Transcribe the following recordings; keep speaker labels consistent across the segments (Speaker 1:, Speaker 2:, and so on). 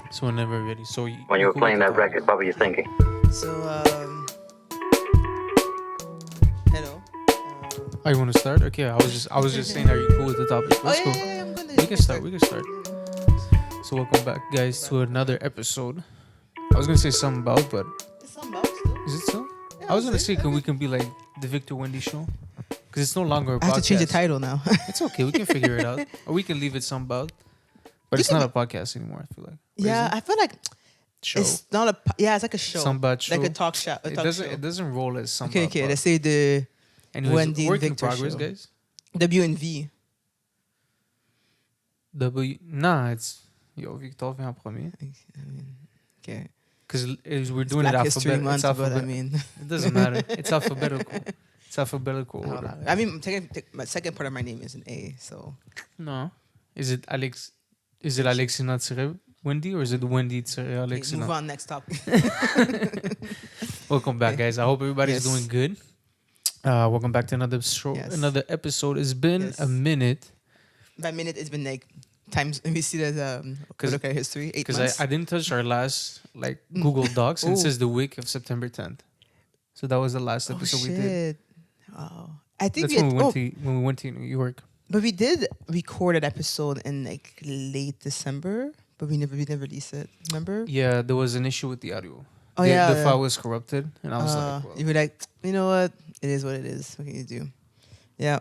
Speaker 1: So whenever ready.
Speaker 2: When you were playing that record, what were you thinking?
Speaker 3: So, hello.
Speaker 1: Oh, you want to start? Okay, I was just saying, are you cool with the topic? Let's go.
Speaker 3: Yeah, I'm gonna.
Speaker 1: We can start. So welcome back, guys, to another episode. I was gonna say something about, but
Speaker 3: It's something about still.
Speaker 1: is it still?
Speaker 3: Yeah,
Speaker 1: I was gonna say,
Speaker 3: I
Speaker 1: we can be like the Victor Wendy show, because it's no longer a podcast.
Speaker 3: have to change the title now.
Speaker 1: It's okay, we can figure it out, or we can leave it some about. But it's not a podcast anymore. I feel like. What
Speaker 3: Yeah,
Speaker 1: is it?
Speaker 3: I feel like
Speaker 1: Show.
Speaker 3: it's not a. Yeah, it's like a show.
Speaker 1: Somebody show.
Speaker 3: Like a talk show.
Speaker 1: It doesn't roll as some.
Speaker 3: Okay. Let's say the
Speaker 1: Anyways,
Speaker 3: Wendy and
Speaker 1: work in
Speaker 3: Victor
Speaker 1: progress,
Speaker 3: show.
Speaker 1: guys.
Speaker 3: W and V.
Speaker 1: It's Victor vient en premier.
Speaker 3: Okay.
Speaker 1: Because we're
Speaker 3: It's
Speaker 1: doing
Speaker 3: Black
Speaker 1: it
Speaker 3: History Month, but I
Speaker 1: alphabetical.
Speaker 3: mean,
Speaker 1: It doesn't matter. It's alphabetical. It's alphabetical
Speaker 3: hold
Speaker 1: order.
Speaker 3: on. I mean, my second part of my name is an A, so
Speaker 1: No. Is it Alex? Is it Alexina Wendy or is it Wendy
Speaker 3: okay,
Speaker 1: Alexina?
Speaker 3: move on. Next topic.
Speaker 1: Welcome back, guys. I hope everybody's
Speaker 3: Yes.
Speaker 1: doing good. Welcome back to another show,
Speaker 3: Yes.
Speaker 1: another episode. It's been
Speaker 3: Yes.
Speaker 1: a minute
Speaker 3: By minute, it's been like times. We see that look at history. 8
Speaker 1: because
Speaker 3: months.
Speaker 1: I didn't touch our last Google Docs and it
Speaker 3: Ooh.
Speaker 1: says the week of September 10th. So that was the last episode we did.
Speaker 3: Oh, I think
Speaker 1: That's when we went to New York.
Speaker 3: but we did record an episode in like late December, but we never released it. Remember?
Speaker 1: Yeah, there was an issue with the audio.
Speaker 3: Oh,
Speaker 1: the,
Speaker 3: yeah,
Speaker 1: the
Speaker 3: yeah.
Speaker 1: file was corrupted, and I was like, well.
Speaker 3: You were like, you know what? It is what it is. What can you do? Yeah.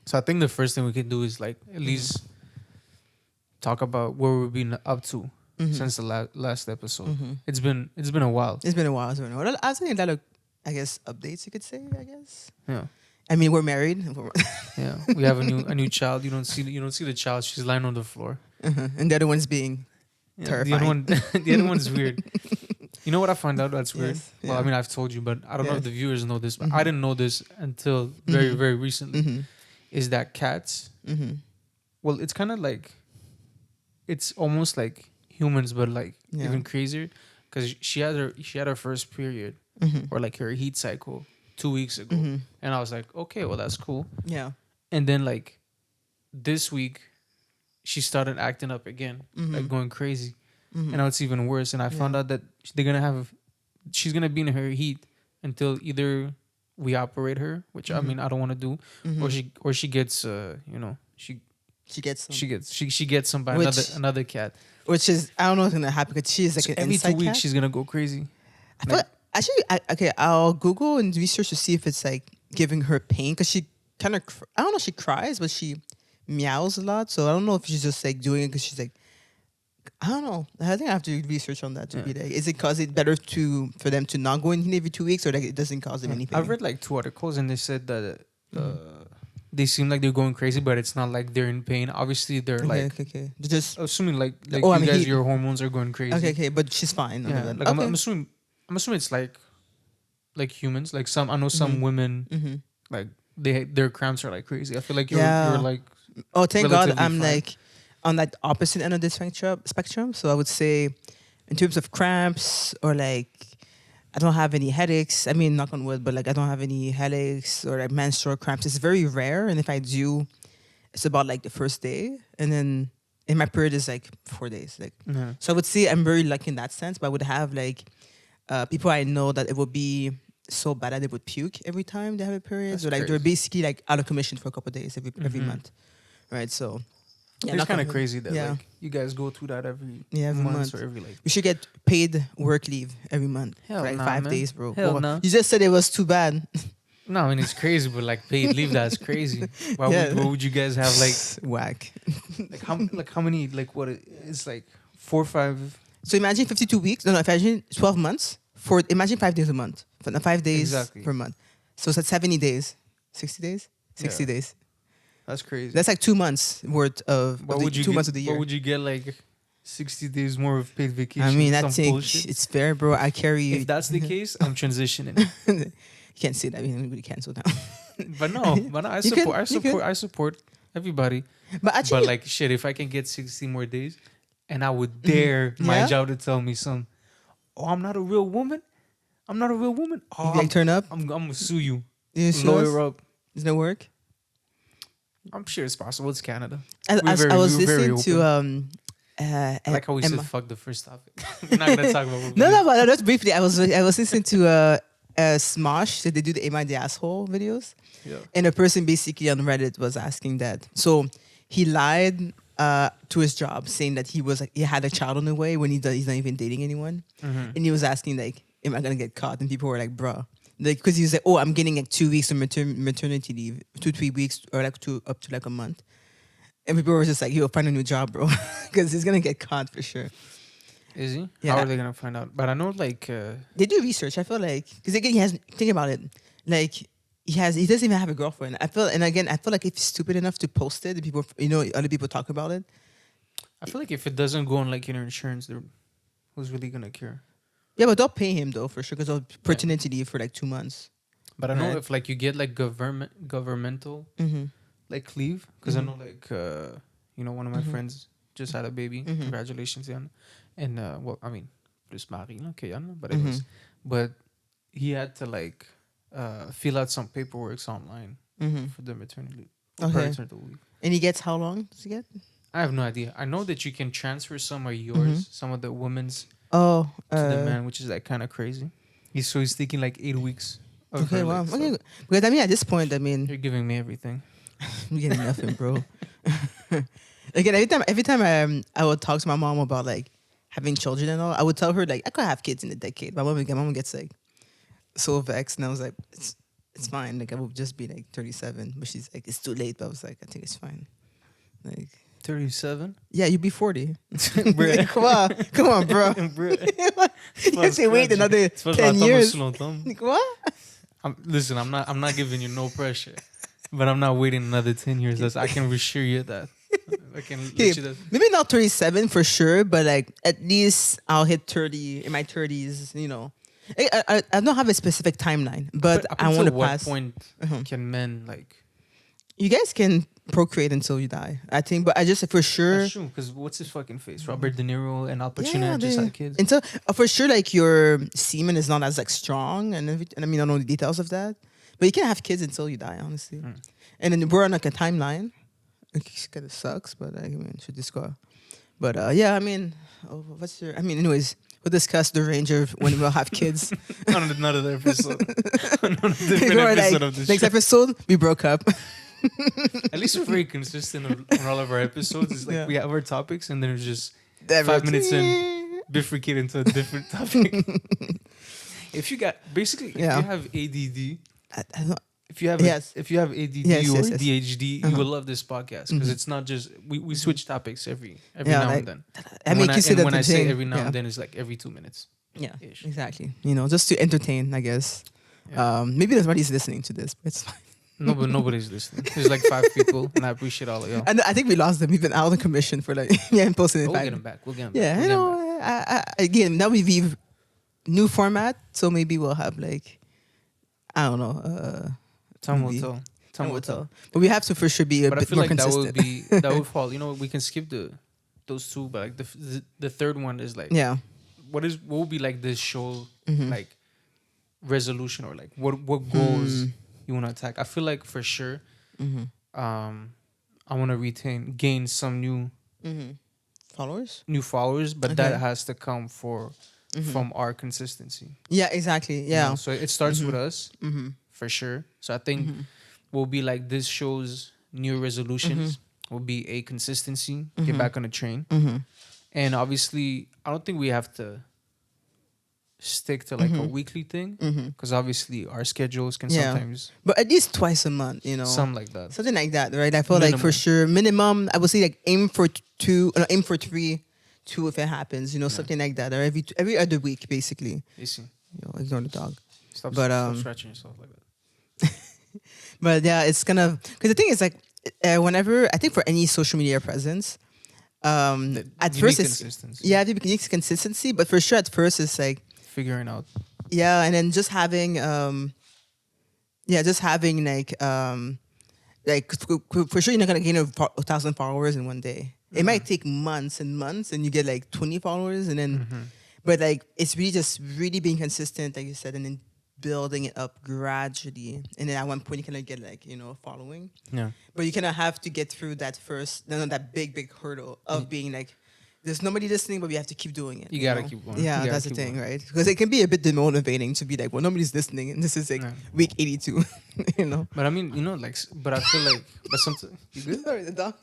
Speaker 1: So I think the first thing we could do is at least talk about where we've been up to since the last episode. It's been a while.
Speaker 3: It's been a while. I was saying that, I guess, updates you could say. I guess.
Speaker 1: Yeah,
Speaker 3: I mean, we're married,
Speaker 1: yeah. We have a new child. You don't see the child. She's lying on the floor.
Speaker 3: and the other one's being terrifying.
Speaker 1: The other one's weird. You know what I found out that's weird?
Speaker 3: Yes,
Speaker 1: Well,
Speaker 3: yeah.
Speaker 1: I mean, I've told you, but I don't know
Speaker 3: Yeah.
Speaker 1: if the viewers know this. But I didn't know this until very, very recently. Is that cats? Well, it's kind of like, it's almost like humans, but
Speaker 3: Yeah.
Speaker 1: even crazier. Because she had her first period or her heat cycle 2 weeks ago, and I was like, okay, well that's cool.
Speaker 3: Yeah.
Speaker 1: And then this week, she started acting up again, going crazy. And now it's even worse. And I found out that she's gonna be in her heat until either we operate her, which I mean I don't want to do, or she gets
Speaker 3: She gets some.
Speaker 1: she gets some by
Speaker 3: Which-
Speaker 1: another cat.
Speaker 3: Which is, I don't know what's going to happen because she's like
Speaker 1: So
Speaker 3: an
Speaker 1: every 2
Speaker 3: inside
Speaker 1: weeks
Speaker 3: cat.
Speaker 1: she's gonna go crazy.
Speaker 3: I thought, actually, I'll Google and research to see if it's giving her pain because she kind of, I don't know, she cries, but she meows a lot. So I don't know if she's just doing it because she's I don't know. I think I have to do research on that to be is it cause it better for them to not go in every 2 weeks or it doesn't cause them any pain?
Speaker 1: I've read 2 articles and they said that they seem like they're going crazy, but it's not like they're in pain. Obviously, they're
Speaker 3: okay. They're just
Speaker 1: assuming
Speaker 3: Oh, I mean,
Speaker 1: your hormones are going crazy.
Speaker 3: okay, but she's fine.
Speaker 1: Yeah,
Speaker 3: Okay.
Speaker 1: I'm assuming it's like humans. I know some women their cramps are crazy. I feel like
Speaker 3: Yeah.
Speaker 1: you're like
Speaker 3: Oh, thank God
Speaker 1: relatively
Speaker 3: I'm
Speaker 1: fine.
Speaker 3: on that opposite end of the spectrum. So I would say in terms of cramps or I don't have any headaches. I mean, knock on wood, but I don't have any headaches or menstrual cramps. It's very rare. And if I do, it's about the first day. And then in my period is 4 days. So I would say I'm very lucky in that sense, but I would have people I know that it would be so bad that they would puke every time they have a period.
Speaker 1: That's
Speaker 3: So they're
Speaker 1: crazy.
Speaker 3: basically out of commission for a couple of days every month. Right. So
Speaker 1: it's
Speaker 3: knock
Speaker 1: kind
Speaker 3: on
Speaker 1: of
Speaker 3: wood.
Speaker 1: crazy that
Speaker 3: Yeah.
Speaker 1: you guys go through that every
Speaker 3: every
Speaker 1: month
Speaker 3: month.
Speaker 1: or every
Speaker 3: We should get paid work leave every month.
Speaker 1: Hell
Speaker 3: for
Speaker 1: nah,
Speaker 3: 5
Speaker 1: man.
Speaker 3: days, bro.
Speaker 1: Hell
Speaker 3: Well,
Speaker 1: nah.
Speaker 3: You just said it was too bad.
Speaker 1: No, I mean it's crazy, but paid leave that's crazy. Why would you guys have
Speaker 3: whack?
Speaker 1: how many what it's 4 or 5
Speaker 3: So imagine 52 weeks. No, imagine 12 months. Imagine 5 days a month. 5 days
Speaker 1: Exactly.
Speaker 3: per month. So it's 70 days. 60 days? 60
Speaker 1: Yeah.
Speaker 3: days.
Speaker 1: That's crazy.
Speaker 3: That's 2 months worth of
Speaker 1: What would you
Speaker 3: 2
Speaker 1: get,
Speaker 3: months of the year.
Speaker 1: What would you get 60 days more of paid vacation?
Speaker 3: I mean,
Speaker 1: Some
Speaker 3: that's it.
Speaker 1: bullshit?
Speaker 3: It's fair, bro. I carry you.
Speaker 1: If that's the case, I'm transitioning.
Speaker 3: You can't say that. I mean, everybody cancel now.
Speaker 1: But no, I
Speaker 3: You can-
Speaker 1: support everybody.
Speaker 3: But actually,
Speaker 1: But shit, if I can get 60 more days, and I would dare my
Speaker 3: Yeah?
Speaker 1: job to tell me I'm not a real woman. I'm not a real woman. Oh,
Speaker 3: you turn up.
Speaker 1: I'm gonna sue you.
Speaker 3: You sue us?
Speaker 1: Lawyer up.
Speaker 3: Does that work?
Speaker 1: I'm sure it's possible. It's Canada.
Speaker 3: I
Speaker 1: We're
Speaker 3: was
Speaker 1: very
Speaker 3: listening to
Speaker 1: I like how we said fuck the first topic. We're not gonna talk about.
Speaker 3: No, but just briefly. I was listening to Smosh. So they do the "Am I the Asshole" videos, and a person basically on Reddit was asking that. So he lied to his job, saying that he had a child on the way when he's not even dating anyone, and he was asking like, "Am I gonna get caught?" And people were like, "Bruh." Like, because he was like, "Oh, I'm getting like 2 weeks of maternity leave, 2-3 weeks, or like up to like a month." And people were just like, "Yo, find a new job, bro," because he's gonna get caught for sure.
Speaker 1: Is he?
Speaker 3: Yeah.
Speaker 1: How are they gonna find out? But I know like
Speaker 3: they do research. I feel like because again, think about it. Like he doesn't even have a girlfriend. I feel like if he's stupid enough to post it, and people, other people talk about it.
Speaker 1: I feel like if it doesn't go on like your insurance, who's really gonna care?
Speaker 3: Yeah, but they'll pay him though for sure because they'll paternity leave for like 2 months.
Speaker 1: But I know if like you get like governmental like leave, because I know like one of my friends just had a baby. Congratulations, Jan. And well, I mean, plus Marie, okay, Jan, but anyways, but he had to like fill out some paperwork online for the maternity leave. Parental leave. And
Speaker 3: he gets how long does he get?
Speaker 1: I have no idea. I know that you can transfer some of yours, some of the women's.
Speaker 3: To
Speaker 1: the man, which is like kind of crazy. He's taking like 8 weeks.
Speaker 3: Okay, wow. Okay, because I mean, at this point, I mean,
Speaker 1: you're giving me everything.
Speaker 3: I'm getting nothing, bro. Again, every time I would talk to my mom about like having children and all, I would tell her like I could have kids in a decade. My mom gets like so vexed, and I was like, it's fine. Like I would just be like 37, but she's like, it's too late. But I was like, I think it's fine. Like
Speaker 1: 37?
Speaker 3: Yeah, you'd be 40. Come on, bro. You have to wait another 10 years. What?
Speaker 1: Listen, I'm not giving you no pressure, but I'm not waiting another 10 years. I can assure you that. I can let you that.
Speaker 3: Maybe not 37 for sure, but like at least I'll hit 30 in my 30s. I don't have a specific timeline, but I want to pass.
Speaker 1: What point can men like?
Speaker 3: You guys can procreate until you die, I think, but I just for sure.
Speaker 1: That's true, because what's his fucking face? Robert De Niro and Al Pacino just had kids.
Speaker 3: And so for sure, like your semen is not as like strong, and I mean I don't know the details of that, but you can have kids until you die, honestly. And then we're on like a timeline. It kind of sucks, but I mean, should just go. But yeah, I mean, anyways, we'll discuss the range of when we'll have kids.
Speaker 1: on another episode. On a different episode of this.
Speaker 3: Next episode, we broke up.
Speaker 1: At least we're very consistent on all of our episodes. It's like we have our topics, and then it's just 5 minutes in, bifurcate into a different topic. If you have ADD, if you have ADD or ADHD, you will love this podcast, because it's not just we switch topics every now and then. When I say every now and then, it's like every 2 minutes.
Speaker 3: Yeah, exactly. Just to entertain, I guess. Yeah. Maybe nobody's listening to this, but it's fine.
Speaker 1: No, but nobody's listening. There's like 5 people, and I appreciate all of y'all.
Speaker 3: And I think we lost them even out of the commission for like posting it.
Speaker 1: We'll get them back.
Speaker 3: Yeah, again, now we leave new format, so maybe we'll have like I don't know.
Speaker 1: Time will tell.
Speaker 3: But we have to for sure be a bit more consistent.
Speaker 1: That would fall. We can skip those two, but like the third one is like what will be like this show like resolution, or like what goals you want to attack. I feel like for sure I want to gain some new followers, but that has to come from our consistency.
Speaker 3: Yeah, exactly. Yeah.
Speaker 1: So it starts with us for sure. So I think will be like this show's new resolutions will be a consistency, get back on the train, and obviously I don't think we have to stick to like a weekly thing, because obviously our schedules can sometimes,
Speaker 3: but at least twice a month, something like that, right? I feel minimum. Like for sure minimum I would say like aim for 2, aim for 3, 2 if it happens, something like that, or every other week basically. Ignore the dog.
Speaker 1: Stop scratching yourself like that.
Speaker 3: But yeah, it's gonna, because the thing is like whenever I think for any social media presence, at first it's it needs consistency, but for sure at first it's like
Speaker 1: figuring out.
Speaker 3: Yeah, and then just having like for sure you're not gonna gain 1,000 followers in one day. It might take months and months, and you get like 20 followers, and then but like it's really being consistent, like you said, and then building it up gradually, and then at one point you kind of get like a following. Yeah. But you kind of have to get through that first, that big hurdle of being like there's nobody listening, but we have to keep doing it.
Speaker 1: You gotta
Speaker 3: know?
Speaker 1: keep going.
Speaker 3: Yeah, that's the thing, right? Because it can be a bit demotivating to be like, well, nobody's listening, and this is like week 82, you know.
Speaker 1: But I mean, like, but I feel like, but sometimes you good.
Speaker 3: Sorry, the dog.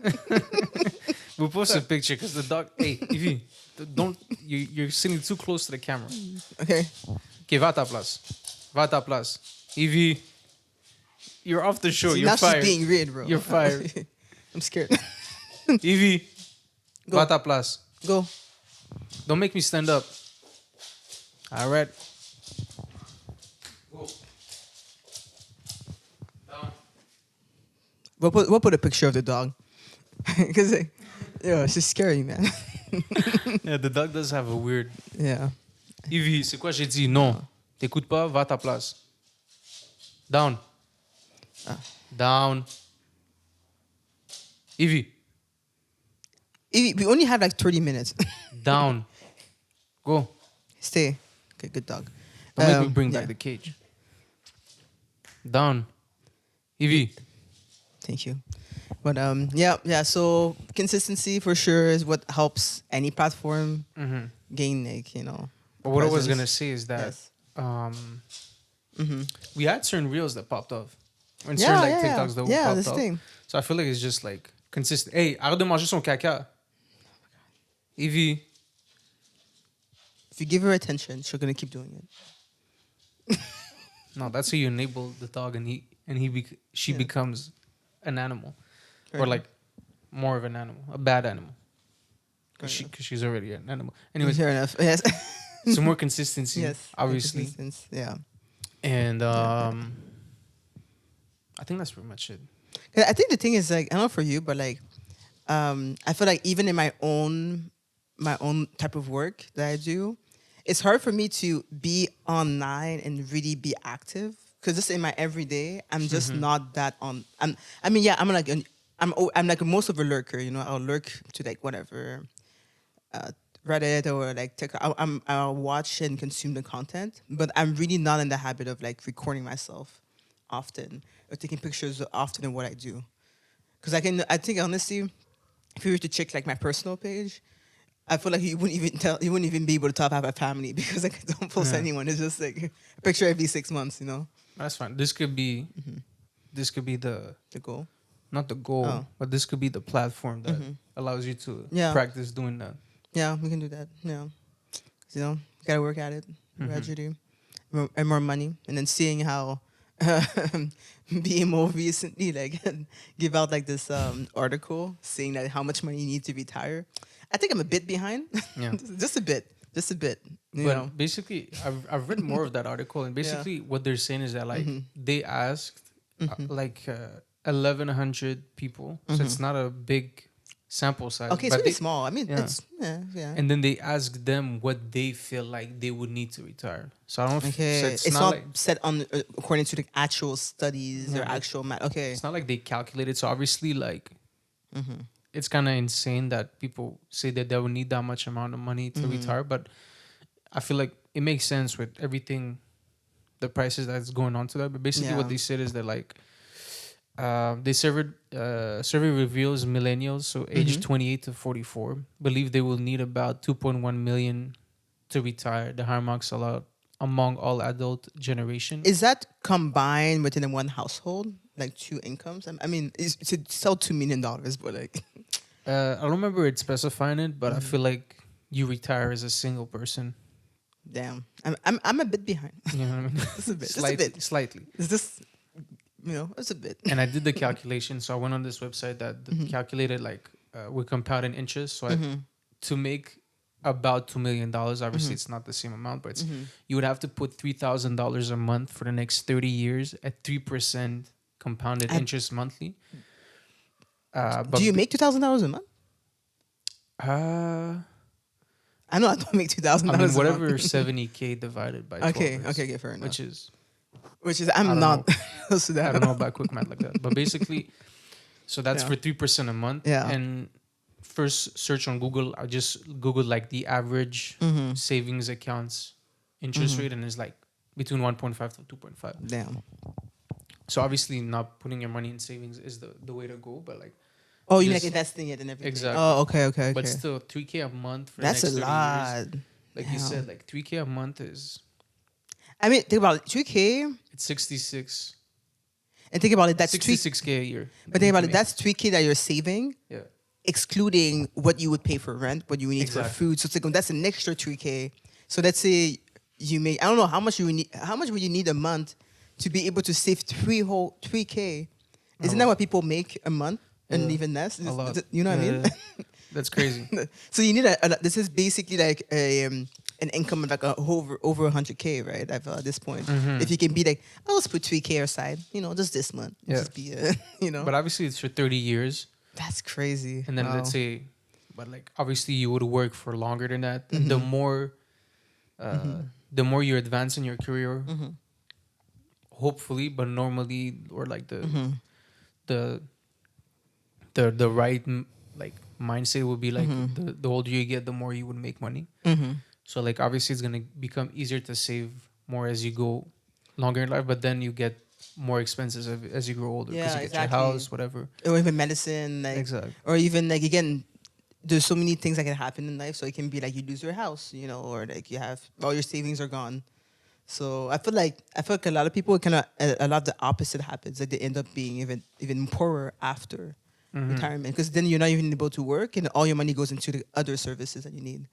Speaker 1: We'll post a picture because the dog. Hey, Evie, don't you're sitting too close to the camera.
Speaker 3: Okay.
Speaker 1: Okay, va à ta place. Va à ta place. Evie, you're off the show.
Speaker 3: See,
Speaker 1: You're
Speaker 3: now
Speaker 1: fired.
Speaker 3: she's being weird, bro.
Speaker 1: You're fired.
Speaker 3: I'm scared.
Speaker 1: Evie,
Speaker 3: Go.
Speaker 1: va à ta place.
Speaker 3: Go.
Speaker 1: Don't make me stand up. All right. Go. Down.
Speaker 3: We'll put a picture of the dog. Because, she's scary, man.
Speaker 1: Yeah, the dog does have a weird.
Speaker 3: Yeah.
Speaker 1: Evie, c'est quoi j'ai dit? Non. T'écoutes pas, va à ta place. Down. Down. Evie.
Speaker 3: We only have like 30 minutes.
Speaker 1: Down. Go.
Speaker 3: Stay. Okay, good dog.
Speaker 1: Don't make me bring back the cage. Down. Evie.
Speaker 3: Thank you. But yeah. So consistency for sure is what helps any platform gain, like, you know.
Speaker 1: But what I was
Speaker 3: presence.
Speaker 1: gonna say is that we had certain reels that popped off. And certain like TikToks that popped
Speaker 3: this
Speaker 1: up.
Speaker 3: thing.
Speaker 1: So I feel like it's just like consistent. Hey, arrête de manger son caca. Evie.
Speaker 3: If you give her attention, she's gonna keep doing it.
Speaker 1: No, that's how you enable the dog, and she becomes an animal, or like more of an animal, a bad animal, because she's already an animal. Anyways,
Speaker 3: fair enough. Yes.
Speaker 1: some more consistency,
Speaker 3: Yes.
Speaker 1: obviously,
Speaker 3: Yeah.
Speaker 1: and I think that's pretty much it.
Speaker 3: I think the thing is, like, I don't know for you, but like, I feel like even in my own type of work that I do, it's hard for me to be online and really be active, because just in my everyday, I'm just not that on. I'm like most of a lurker, you know. I'll lurk to like whatever, Reddit or like TikTok. I'll watch and consume the content, but I'm really not in the habit of like recording myself often or taking pictures often in what I do. Because I think honestly, if you were to check like my personal page, I feel like you wouldn't even be able to tell if I have a family, because like, I don't post anyone. It's just like a picture every 6 months, you know.
Speaker 1: That's fine. This could be the
Speaker 3: goal.
Speaker 1: not the goal, but this could be the platform that allows you to practice doing that.
Speaker 3: Yeah, we can do that. Yeah, you know, you gotta work at it gradually, and more money, and then seeing how BMO recently like give out like this article saying that how much money you need to retire. I think I'm a bit behind.
Speaker 1: Yeah,
Speaker 3: just a bit. You know.
Speaker 1: Basically, I've read more of that article, and basically what they're saying is that like they asked like 1,100 people, so it's not a big sample size.
Speaker 3: Okay, it's really small. I mean, it's
Speaker 1: And then they asked them what they feel like they would need to retire. So I don't.
Speaker 3: Okay,
Speaker 1: So
Speaker 3: it's not like set on according to the actual studies or actual math. Okay,
Speaker 1: it's not like they calculated. So obviously, like, it's kind of insane that people say that they would need that much amount of money to retire. But I feel like it makes sense with everything, the prices that's going on to that. But basically, what they said is that like. Survey reveals millennials, so age 28 to 44, believe they will need about 2.1 million to retire, the higher marks allowed among all adult generation.
Speaker 3: Is that combined within one household, like two incomes? I mean, it's sell $2 million, but like,
Speaker 1: I don't remember it specifying it, but I feel like you retire as a single person.
Speaker 3: Damn, I'm a bit behind.
Speaker 1: You know what I mean?
Speaker 3: Just a bit,
Speaker 1: slightly.
Speaker 3: Is this? You know, it's a bit.
Speaker 1: And I did the calculation, so I went on this website that calculated like with compounding interest. So to make about $2 million, obviously it's not the same amount, but it's, you would have to put $3,000 a month for the next 30 years at 3% compounded interest monthly. But
Speaker 3: do you make $2,000 a month? I know I don't make $2,000.
Speaker 1: I mean, whatever 70K divided by 12
Speaker 3: okay, fair enough.
Speaker 1: Which is
Speaker 3: I'm not close to that.
Speaker 1: I don't know about quick math like that. But basically, so that's for 3% a month.
Speaker 3: Yeah.
Speaker 1: And first search on Google, I just Googled like the average savings accounts interest rate, and it's like between 1.5 to 2.5.
Speaker 3: Damn.
Speaker 1: So obviously not putting your money in savings is the way to go. But like
Speaker 3: Oh, you mean like
Speaker 1: Just-
Speaker 3: investing it and everything.
Speaker 1: Exactly.
Speaker 3: Oh, okay.
Speaker 1: But still, 3K a month for
Speaker 3: That's
Speaker 1: the
Speaker 3: a
Speaker 1: next 30
Speaker 3: lot.
Speaker 1: years. Like you said, like 3K a month is
Speaker 3: I mean, think about it. 3K,
Speaker 1: it's 66.
Speaker 3: and think about it. That's
Speaker 1: 66K a year.
Speaker 3: But think about it. That's 3K that you're saving,
Speaker 1: Yeah.
Speaker 3: excluding what you would pay for rent, what you would need for food. So it's like, that's an extra 3K. So let's say you make, I don't know how much you would need. How much would you need a month to be able to save 3K? Isn't that what people make a month and even less?
Speaker 1: A lot.
Speaker 3: You know what I mean?
Speaker 1: That's crazy.
Speaker 3: So you need this is basically like an income of like over 100K, right? At this point, if you can be like, oh, let's put 3K aside, just this month, just be,
Speaker 1: But obviously, it's for 30 years.
Speaker 3: That's crazy.
Speaker 1: And then let's say, but like obviously, you would work for longer than that. And the more you advance in your career, hopefully, but normally, or like the right like mindset would be like the older you get, the more you would make money. So like obviously it's gonna become easier to save more as you go longer in life, but then you get more expenses as you grow older because you get your house, whatever,
Speaker 3: or even medicine, like or even like again, there's so many things that can happen in life. So it can be like you lose your house, or like you have all your savings are gone. So I feel like a lot of people kind of a lot of the opposite happens. Like they end up being even poorer after retirement because then you're not even able to work and all your money goes into the other services that you need,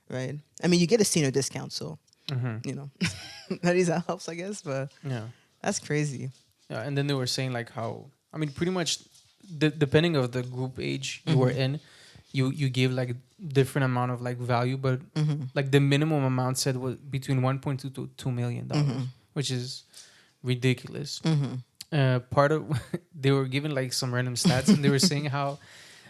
Speaker 3: right? I mean, you get a senior discount, so that is helps, I guess. But that's crazy.
Speaker 1: Yeah, and then they were saying like how pretty much depending of the group age you were in, you gave like different amount of like value, but like the minimum amount said was between 1.2 to $2 million, which is ridiculous. Part of they were giving like some random stats, and they were saying how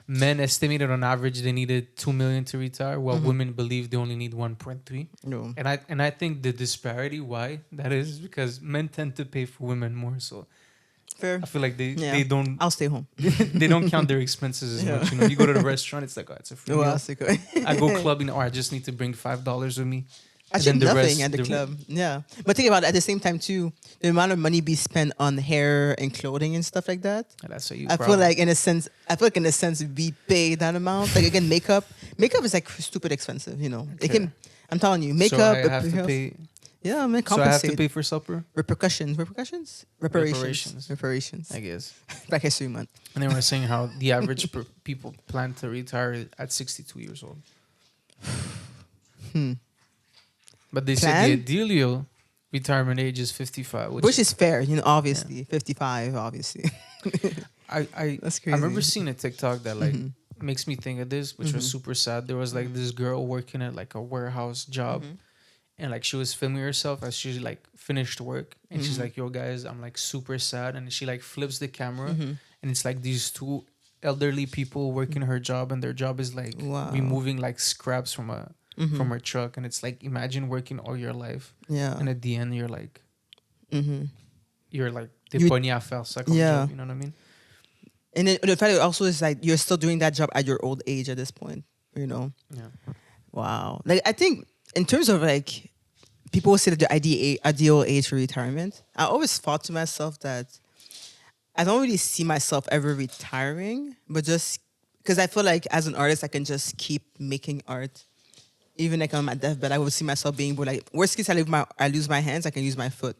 Speaker 1: men estimated on average they needed 2 million to retire, while women believe they only need 1.3.
Speaker 3: No.
Speaker 1: And I think the disparity why that is because men tend to pay for women more, so
Speaker 3: fair.
Speaker 1: I feel like they don't.
Speaker 3: I'll stay home.
Speaker 1: They don't count their expenses as much. You go to the restaurant, it's like, oh, it's a free meal. I go clubbing, or I just need to bring $5 with me.
Speaker 3: Actually, nothing at the club. Yeah, but think about it, at the same time too, the amount of money be spent on hair and clothing and stuff like that.
Speaker 1: And that's a
Speaker 3: I feel like in a sense, we pay that amount. Like again, makeup is like stupid expensive. It can. I'm telling you, makeup.
Speaker 1: So I have to pay.
Speaker 3: Yeah, man,
Speaker 1: compensate. So I have to pay for supper?
Speaker 3: Reparations.
Speaker 1: I guess.
Speaker 3: Black History Month.
Speaker 1: And they were saying how the average people plan to retire at 62 years old. But they said the ideal retirement age is 55.
Speaker 3: Which is fair, obviously. 55, obviously.
Speaker 1: That's crazy. I remember seeing a TikTok that like makes me think of this, which was super sad. There was like this girl working at like a warehouse job. And like she was filming herself as she like finished work, and she's like, "Yo guys, I'm like super sad." And she like flips the camera, and it's like these two elderly people working her job, and their job is like removing like scraps from her truck, and it's like imagine working all your life, and at the end you're like, you're like t'es pogné à faire ça comme job, you know what I mean?
Speaker 3: And then the fact also is like you're still doing that job at your old age at this point, Yeah. Wow. Like I think. In terms of like, people say that the ideal age for retirement, I always thought to myself that I don't really see myself ever retiring, but just because I feel like as an artist, I can just keep making art. Even like on my deathbed, I would see myself being able, like, worst case, I lose my hands, I can use my foot,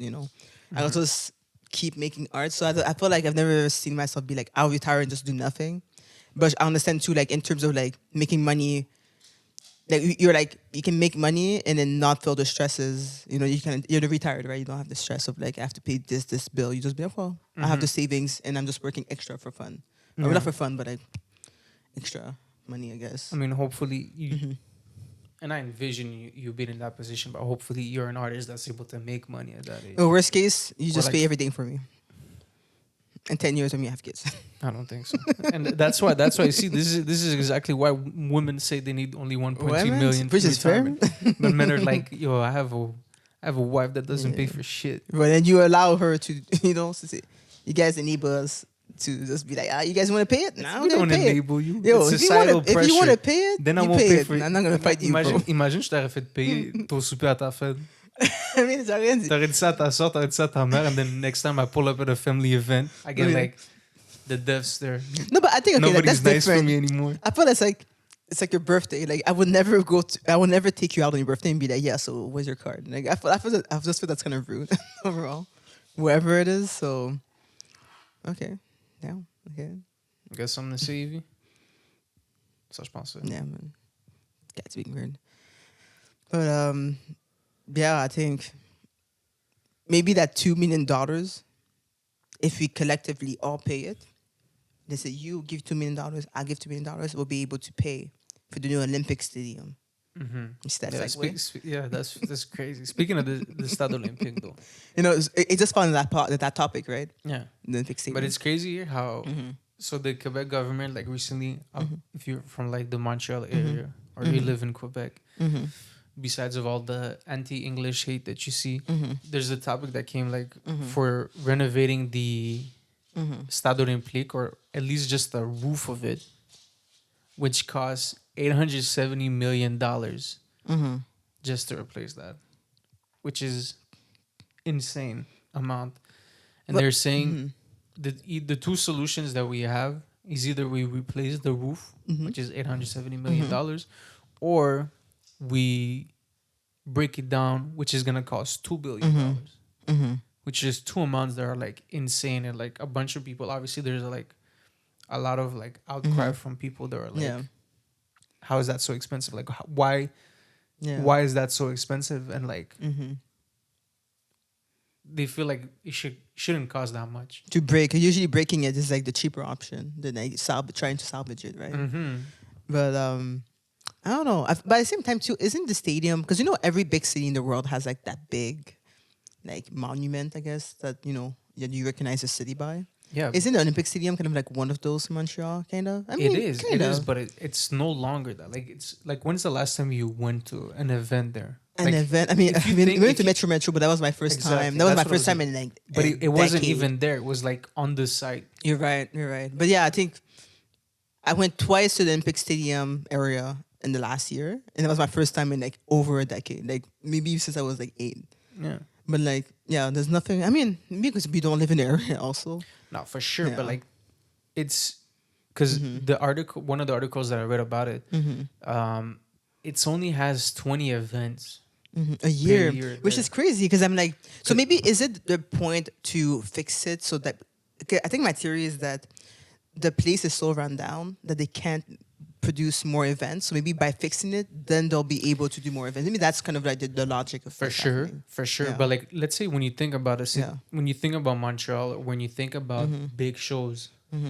Speaker 3: I'll just keep making art. So I feel like I've never seen myself be like, I'll retire and just do nothing. But I understand too, like in terms of like making money, like you're like you can make money and then not feel the stresses. You're retired, right? You don't have the stress of like I have to pay this bill. You just be like, well, I have the savings and I'm just working extra for fun. Or not for fun, but like extra money, I guess.
Speaker 1: Hopefully you. And I envision you being in that position, but hopefully you're an artist that's able to make money at that age.
Speaker 3: Worst case, you just pay everything for me. In 10 years when you have kids.
Speaker 1: I don't think so. And that's why see this is exactly why women say they need only 1.2 million for retirement. But men are like, yo, I have a wife that doesn't pay for shit.
Speaker 3: But then you allow her to, you guys enable us to just be like, you guys want to pay it? No,
Speaker 1: we don't enable you.
Speaker 3: Yo, if you want to pay it,
Speaker 1: then I won't pay for it.
Speaker 3: I'm not going to fight you, bro.
Speaker 1: Imagine je t'aurais fait payer ton souper à ta fête.
Speaker 3: I mean,
Speaker 1: t'aurais dit ça à ta soeur, t'aurais dit ça à ta mère, and then next time I pull up at a family event, I get like the deaths there.
Speaker 3: No, but I think okay, like,
Speaker 1: Nobody's
Speaker 3: that's
Speaker 1: nice
Speaker 3: different.
Speaker 1: for me anymore.
Speaker 3: I feel it's like your birthday. Like I would never take you out on your birthday and be like, yeah. So where's your card? Like I just feel that's kind of rude overall, wherever it is. So okay, yeah, okay.
Speaker 1: You got something to say, Evie? Ça, je pense.
Speaker 3: Yeah, man. Cat's being weird. But yeah, I think maybe that $2 million, if we collectively all pay it, they say you give $2 million, I give $2 million, we'll be able to pay for the new Olympic Stadium.
Speaker 1: Mm-hmm.
Speaker 3: Yeah,
Speaker 1: That's crazy. Speaking of the Stade Olympique, though.
Speaker 3: You know, it just found that topic, right?
Speaker 1: Yeah.
Speaker 3: The Olympic Stadium.
Speaker 1: But it's crazy here how so the Quebec government, like recently, if you're from like the Montreal area or you live in Quebec, besides of all the anti-English hate that you see, there's a topic that came like for renovating the Stade Olympique, or at least just the roof of it, which costs $870 million just to replace that, which is insane amount. And they're saying the two solutions that we have is either we replace the roof, which is $870 million, or we break it down, which is going to cost $2 billion, which is two amounts that are like insane. And like a bunch of people, obviously there's like a lot of like outcry from people that are like, how is that so expensive? Like why is that so expensive? And like, they feel like it shouldn't cost that much
Speaker 3: to break. Usually breaking it is like the cheaper option than like trying to salvage it, right? But I don't know. But at the same time too, isn't the stadium, because you know every big city in the world has like that big like monument, I guess, that you recognize the city by.
Speaker 1: Yeah.
Speaker 3: Isn't the Olympic Stadium kind of like one of those in Montreal, kind of? I mean,
Speaker 1: it is, but it's no longer that. Like, it's like, when's the last time you went to an event there?
Speaker 3: An event? I mean, we went to Metro, but that was my first time. That was my first time in like
Speaker 1: But it wasn't even there. It was like on the site.
Speaker 3: You're right. But yeah, I think I went twice to the Olympic Stadium area in the last year. And it was my first time in like over a decade. Like maybe since I was like 8.
Speaker 1: Yeah.
Speaker 3: But like, yeah, there's nothing. I mean, because we don't live in the area also.
Speaker 1: No, for sure. Yeah. But like, it's because one of the articles that I read about it, it only has 20 events
Speaker 3: a year which is crazy. Because I'm like, so maybe is it the point to fix it so that, okay, I think my theory is that the place is so run down that they can't produce more events. So maybe by fixing it, then they'll be able to do more events. Maybe that's kind of like the logic of
Speaker 1: for sure. Yeah. But like, let's say when you think about when you think about Montreal, or when you think about big shows,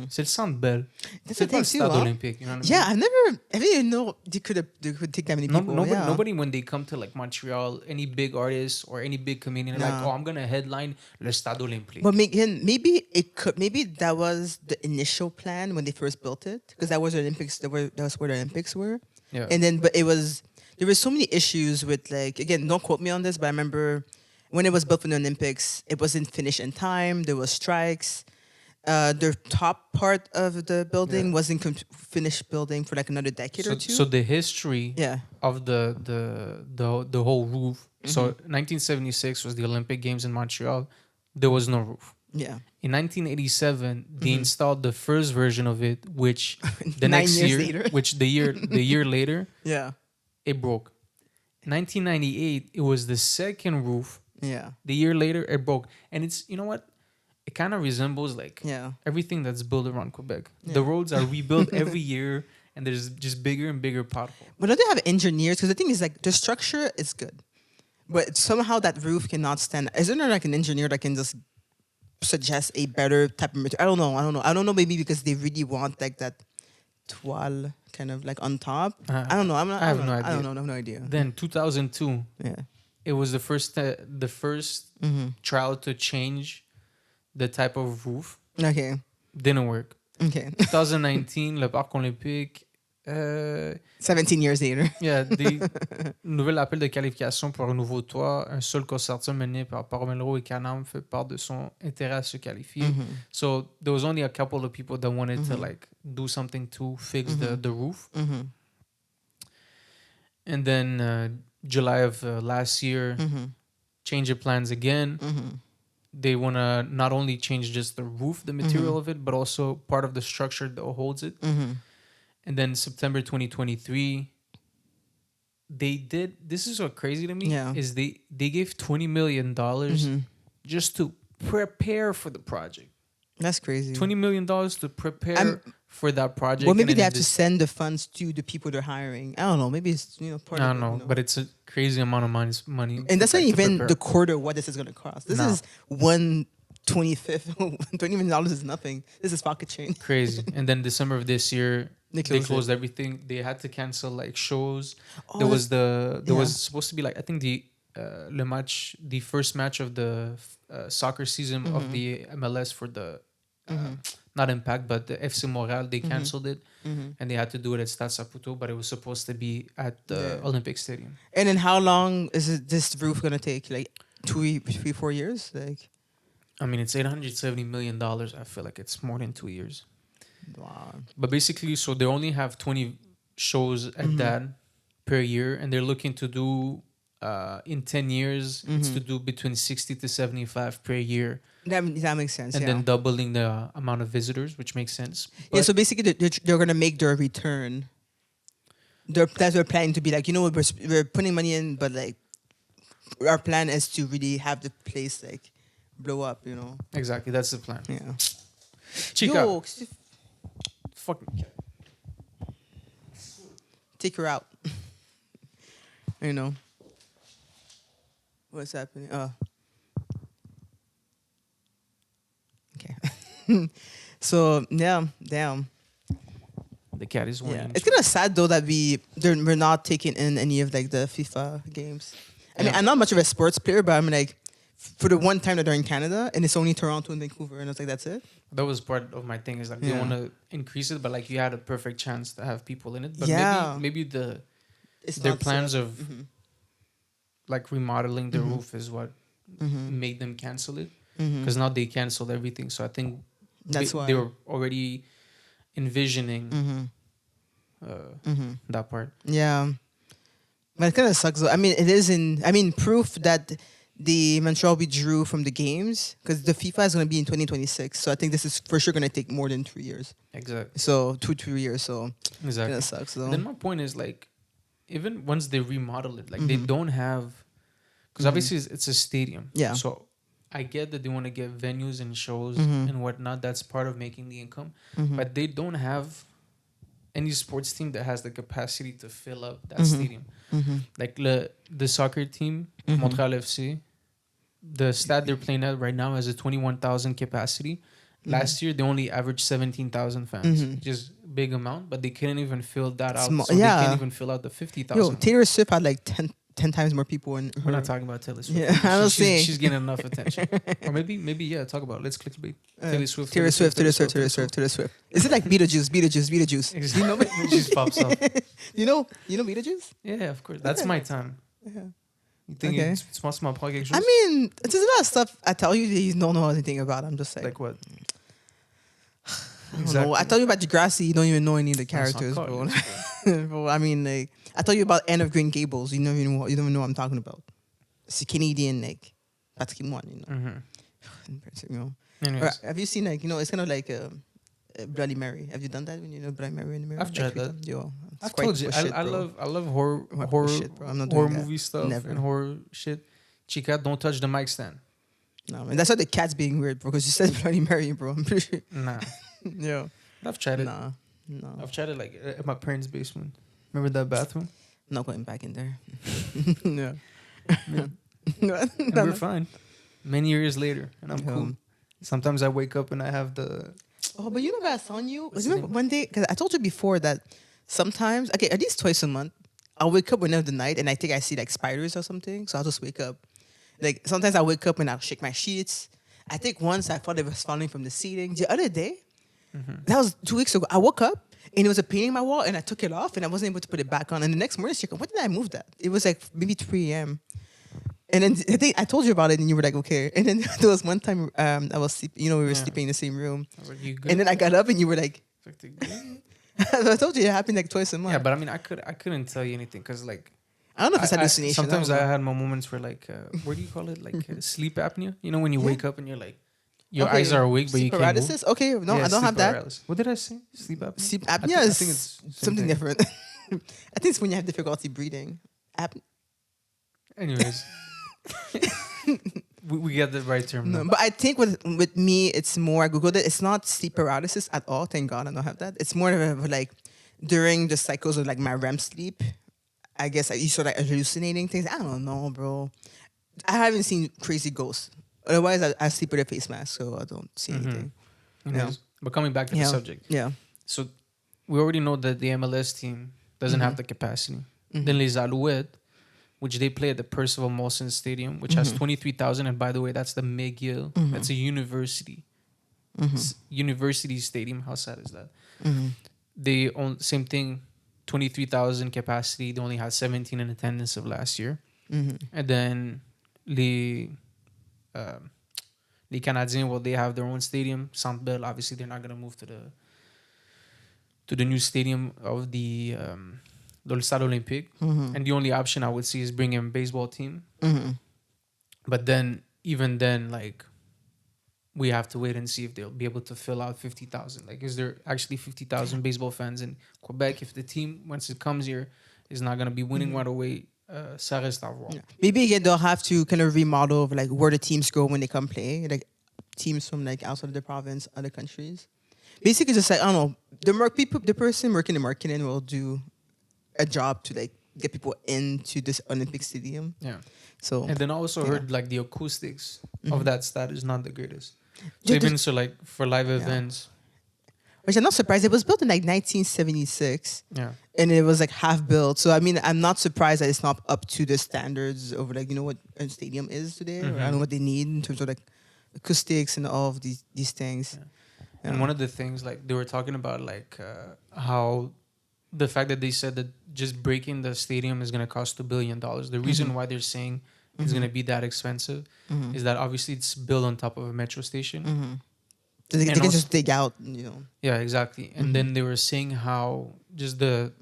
Speaker 1: c'est le Centre Bell.
Speaker 3: That's the thing too,
Speaker 1: Stade Olympique. You know what
Speaker 3: I mean? I didn't even know they could take that many people.
Speaker 1: Nobody when they come to like Montreal, any big artist or any big comedian, like, oh, I'm gonna headline le Stade Olympique.
Speaker 3: But maybe that was the initial plan when they first built it, because that was the Olympics. That was where the Olympics were.
Speaker 1: Yeah.
Speaker 3: And then, but there were so many issues with, like, again, don't quote me on this, but I remember when it was built for the Olympics, it wasn't finished in time. There was strikes. The top part of the building wasn't finished building for like another decade or two.
Speaker 1: So the history of the whole roof. So 1976 was the Olympic Games in Montreal. There was no roof.
Speaker 3: Yeah.
Speaker 1: In 1987, they installed the first version of it, which the next year,
Speaker 3: later.
Speaker 1: which the year later, it broke. In 1998, it was the second roof.
Speaker 3: Yeah.
Speaker 1: The year later, it broke, and it's, you know what? It kind of resembles like everything that's built around Quebec. Yeah. The roads are rebuilt every year, and there's just bigger and bigger potholes.
Speaker 3: But don't they have engineers? Because the thing is, like, the structure is good, but somehow that roof cannot stand. Isn't there like an engineer that can just suggest a better type of material? I don't know. Maybe because they really want like that toile kind of like on top. I don't know. I have no idea.
Speaker 1: Then 2002.
Speaker 3: Yeah.
Speaker 1: It was the first trial to change the type of roof.
Speaker 3: Okay.
Speaker 1: Didn't work.
Speaker 3: Okay.
Speaker 1: 2019, le Parc Olympique.
Speaker 3: 17 years later.
Speaker 1: Des nouvel appel de qualification pour un nouveau toit. Un seul consortium mené par Parmelro et Canam fait part de son intérêt à se qualifier. So there was only a couple of people that wanted to like do something to fix the roof. And then July of last year, change of plans again. they want to not only change just the roof, the material of it, but also part of the structure that holds it. And then September 2023, they did. This is what crazy to me is they gave $20 million just to prepare for the project.
Speaker 3: That's crazy.
Speaker 1: $20 million to prepare for that project.
Speaker 3: Well, maybe they have to send the funds to the people they're hiring. I don't know. Maybe it's part of it. I don't know,
Speaker 1: but it's a crazy amount of money.
Speaker 3: And that's not even the quarter of what this is going to cost. This is 1/25. $20 million is nothing. This is pocket change.
Speaker 1: Crazy. And then December of this year, they closed everything. They had to cancel like shows. There was supposed to be like, I think the first match of the soccer season of the MLS for the not Impact, but the FC Montréal, they canceled it, and they had to do it at Stade Saputo, but it was supposed to be at the Olympic Stadium.
Speaker 3: And then how long is this roof gonna take? Like 2, 3, 4 years? Like,
Speaker 1: I mean, it's $870 million. I feel like it's more than 2 years.
Speaker 3: Wow.
Speaker 1: But basically, so they only have 20 shows at that per year, and they're looking to do in 10 years, it's to do between 60 to 75 per year.
Speaker 3: That makes sense.
Speaker 1: And then doubling the amount of visitors, which makes sense.
Speaker 3: But so basically, they're going to make their return. That's their plan to be like, we're putting money in, but like our plan is to really have the place like blow up,
Speaker 1: Exactly, that's the plan.
Speaker 3: Yeah.
Speaker 1: Chica. Fucking
Speaker 3: take her out. What's happening? Oh. Okay. So yeah, damn.
Speaker 1: The cat is one.
Speaker 3: Yeah. It's kind of sad though that we're not taking in any of like the FIFA games. I mean, I'm not much of a sports player, but I'm like, for the one time that they're in Canada and it's only Toronto and Vancouver, and I was like, that's it.
Speaker 1: That was part of my thing. Is like they want to increase it, but like you had a perfect chance to have people in it. But maybe their plans of like remodeling the roof is what made them cancel it. Because now they canceled everything. So I think
Speaker 3: that's why
Speaker 1: they were already envisioning that part.
Speaker 3: Yeah. But it kind of sucks though. I mean, it is proof that the Montreal withdrew from the games because the FIFA is going to be in 2026. So I think this is for sure going to take more than 3 years.
Speaker 1: Exactly.
Speaker 3: So 2-3 years. So
Speaker 1: exactly.
Speaker 3: That sucks though.
Speaker 1: Then my point is like, even once they remodel it, like they don't have, because obviously it's a stadium.
Speaker 3: Yeah.
Speaker 1: So I get that they want to get venues and shows and whatnot. That's part of making the income. But they don't have any sports team that has the capacity to fill up that stadium. Like the soccer team, Montréal FC, the stade they're playing at right now has a 21,000 capacity. Last year, they only averaged 17,000 fans, which is a big amount, but they couldn't even fill that out. So they can't even fill out the 50,000.
Speaker 3: Taylor Swift had like 10 times more people in her.
Speaker 1: We're not talking about Taylor Swift.
Speaker 3: Yeah, I was saying.
Speaker 1: She's getting enough attention. Or maybe, talk about it. Let's clickbait. Taylor Swift.
Speaker 3: Taylor Swift. Is it like Beetlejuice?
Speaker 1: Exactly. You know, it just pops up.
Speaker 3: You know Beetlejuice?
Speaker 1: Yeah, of course. That's my time.
Speaker 3: Yeah.
Speaker 1: You think it's possible to quelque chose?
Speaker 3: I mean, there's a lot of stuff I tell you that you don't know anything about. I'm just like
Speaker 1: what?
Speaker 3: I don't know. I tell you about Degrassi, you don't even know any of the characters, bro. Bro, I mean, like, I tell you about Anne of Green Gables, you don't even know what I'm talking about. It's a Canadian, like, patrimoine,
Speaker 1: Anyways.
Speaker 3: Or have you seen, like, it's kind of like Bloody Mary. Have you done that when you know Bloody Mary in the mirror?
Speaker 1: I've tried that.
Speaker 3: Yo,
Speaker 1: I've told you, I love horror
Speaker 3: shit, bro. I'm not doing
Speaker 1: horror movie stuff and horror shit. Chica, don't touch the mic stand.
Speaker 3: No, man, that's why the cat's being weird, bro, because you said Bloody Mary, bro. I'm pretty sure.
Speaker 1: Nah.
Speaker 3: Yeah.
Speaker 1: I've tried it.
Speaker 3: No.
Speaker 1: I've tried it like at my parents' basement. Remember that bathroom?
Speaker 3: I'm not going back in there. No.
Speaker 1: And we're fine. Many years later, and I'm cool. Sometimes I wake up and I have the...
Speaker 3: Oh, but you know what I was telling you? Remember one day, because I told you before that sometimes, okay, at least twice a month, I'll wake up in the night and I think I see like spiders or something. So I'll just wake up. Like sometimes I wake up and I'll shake my sheets. I think once I thought it was falling from the ceiling. The other day, that was 2 weeks ago, I woke up and it was a painting on my wall and I took it off and I wasn't able to put it back on. And the next morning, she's like, what did I move that? It was like maybe 3 a.m. And then I think I told you about it and you were like, okay. And then there was one time I was sleeping, we were sleeping in the same room. And then I got up and you were like, I told you it happened like twice a month.
Speaker 1: Yeah, but I mean, I couldn't tell you anything because like,
Speaker 3: I don't know if it's hallucination.
Speaker 1: Sometimes I had my moments where like, what do you call it? Like sleep apnea. You know, when you wake up and you're like, your eyes are awake, but you can't
Speaker 3: paralysis?
Speaker 1: move.
Speaker 3: Okay, no, I don't have that.
Speaker 1: Paralysis. What did I say? Sleep apnea?
Speaker 3: Sleep apnea
Speaker 1: I
Speaker 3: is
Speaker 1: think it's
Speaker 3: something different. I think it's when you have difficulty breathing.
Speaker 1: Anyways. we get the right term.
Speaker 3: No, but I think with me, it's more, I Googled it, it's not sleep paralysis at all. Thank God I don't have that. It's more of like during the cycles of like my REM sleep, I guess you start like hallucinating things. I don't know, bro. I haven't seen crazy ghosts. Otherwise, I sleep with a face mask, so I don't see anything.
Speaker 1: Yeah. But coming back to the subject.
Speaker 3: Yeah.
Speaker 1: So we already know that the MLS team doesn't have the capacity. Then Les Alouettes, which they play at the Percival Molson Stadium, which has 23,000. And by the way, that's the McGill. That's a university. University stadium. How sad is that? They own same thing, 23,000 capacity. They only had 17 in attendance of last year. And then les Canadiens, well, they have their own stadium. Centre Bell, obviously, they're not going to move to the new stadium of the Stade Olympique. And the only option I would see is bring in a baseball team. But then, even then, like, we have to wait and see if they'll be able to fill out 50,000. Like, is there actually 50,000 baseball fans in Quebec? If the team, once it comes here, is not going to be winning right away, ça reste à voir.
Speaker 3: Yeah. Maybe again they'll have to kind of remodel of like where the teams go when they come play, like teams from like outside of the province, other countries. Basically, just like I don't know, the person working in marketing will do a job to like get people into this Olympic stadium.
Speaker 1: Yeah.
Speaker 3: So
Speaker 1: and then I also heard like the acoustics of that stade is not the greatest. So even so, like for live events.
Speaker 3: Which I'm not surprised. It was built in like 1976.
Speaker 1: Yeah.
Speaker 3: And it was like half built. So I mean, I'm not surprised that it's not up to the standards of like, you know what a stadium is today. Or I don't know what they need in terms of like acoustics and all of these things.
Speaker 1: Yeah. Yeah. And one of the things like they were talking about like how the fact that they said that just breaking the stadium is going to cost $2 billion. The reason why they're saying it's going to be that expensive is that obviously it's built on top of a metro station.
Speaker 3: So they can just dig out, you know.
Speaker 1: Yeah, exactly. And then they were saying how just the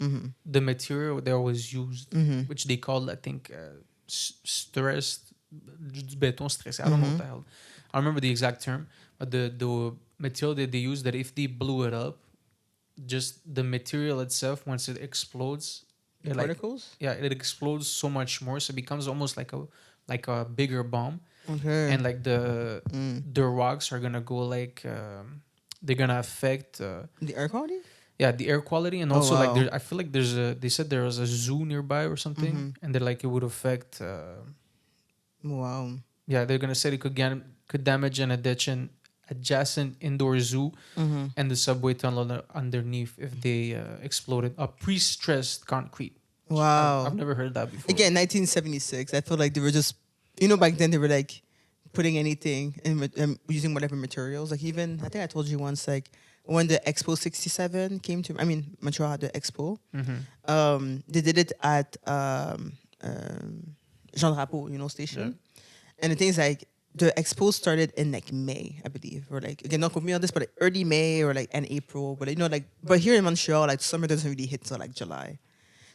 Speaker 1: material that was used, which they called, I think, stressed, béton stressé. I don't know what the hell. I remember the exact term, but the material that they used, that if they blew it up, just the material itself, once it explodes,
Speaker 3: The particles?
Speaker 1: It explodes so much more, so it becomes almost like a bigger bomb.
Speaker 3: Okay.
Speaker 1: And like the rocks are gonna go like they're gonna affect
Speaker 3: the air quality.
Speaker 1: Yeah, the air quality, and also like I feel like they said there was a zoo nearby or something, and they're like it would affect.
Speaker 3: Wow.
Speaker 1: Yeah, they're gonna say it could damage an adjacent indoor zoo and the subway tunnel underneath if they exploded a pre-stressed concrete.
Speaker 3: Wow.
Speaker 1: I've never heard that before.
Speaker 3: Again, 1976. I feel like they were just, you know, back then they were like putting anything and using whatever materials. Like even, I think I told you once, like when the Expo 67 came to, I mean, Montreal had the Expo. They did it at Jean Drapeau, you know, station. Yeah. And the thing is like, the expo started in like May, I believe, or like again, not quote me on this, but like early May or like end April. But you know, like but here in Montreal, like summer doesn't really hit till like July.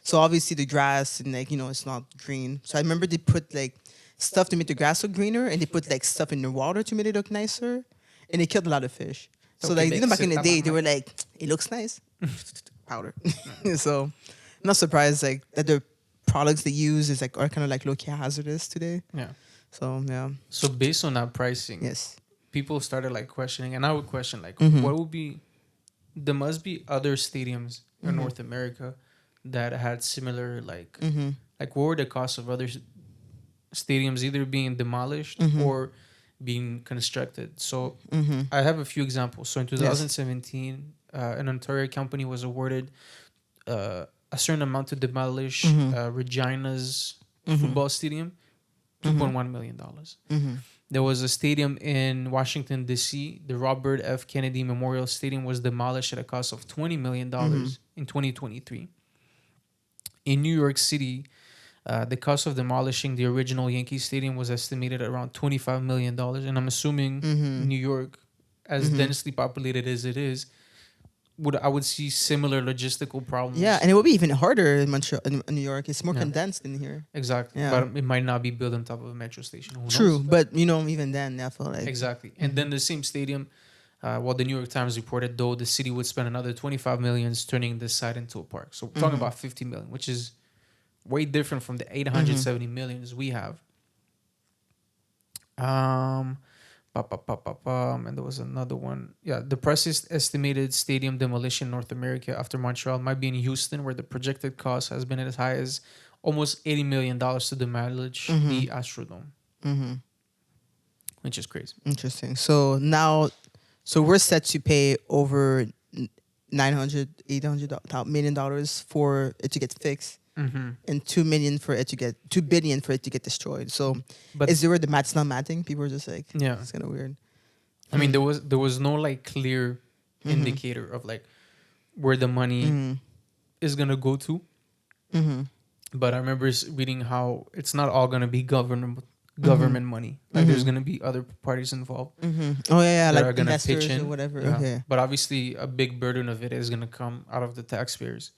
Speaker 3: So obviously the grass and like you know it's not green. So I remember they put like stuff to make the grass look greener, and they put like stuff in the water to make it look nicer, and they killed a lot of fish. So like you know back in the day, they were like, it looks nice, powder. So I'm not surprised like that the products they use is like are kind of like low-key hazardous today.
Speaker 1: Yeah.
Speaker 3: So yeah.
Speaker 1: So based on that pricing,
Speaker 3: yes,
Speaker 1: people started like questioning, and I would question like, what would be? There must be other stadiums in North America that had similar like, like what were the costs of other stadiums either being demolished or being constructed? So I have a few examples. So in 2017, an Ontario company was awarded a certain amount to demolish Regina's football stadium. $2.1 million. There was a stadium in Washington, D.C. The Robert F. Kennedy Memorial Stadium was demolished at a cost of $20 million in 2023. In New York City, the cost of demolishing the original Yankee Stadium was estimated at around $25 million. And I'm assuming New York, as densely populated as it is, I would see similar logistical problems.
Speaker 3: Yeah, and it would be even harder in Montreal, in New York. It's more condensed in here.
Speaker 1: Exactly.
Speaker 3: Yeah.
Speaker 1: But it might not be built on top of a metro station. Who
Speaker 3: True,
Speaker 1: knows?
Speaker 3: but even then, I feel like
Speaker 1: Exactly. And then the same stadium, the New York Times reported, though, the city would spend another 25 million turning this site into a park. So we're talking about 50 million, which is way different from the 870 millions we have. And there was another one. Yeah, the press estimated stadium demolition in North America after Montreal might be in Houston, where the projected cost has been as high as almost $80 million to demolish the Astrodome, which is crazy.
Speaker 3: interesting. So now, we're set to pay over $800 million for it to get fixed. And $2 billion for it to get destroyed. So,
Speaker 1: But
Speaker 3: is there where the math's not matching? People are just like,
Speaker 1: yeah,
Speaker 3: it's kind of weird.
Speaker 1: I mean, there was no like clear indicator of like where the money is gonna go to. But I remember reading how it's not all gonna be government money. Like there's gonna be other parties involved.
Speaker 3: Oh yeah,
Speaker 1: that
Speaker 3: like
Speaker 1: are gonna
Speaker 3: investors
Speaker 1: pitch in
Speaker 3: or whatever.
Speaker 1: Yeah.
Speaker 3: Okay,
Speaker 1: But obviously, a big burden of it is gonna come out of the taxpayers.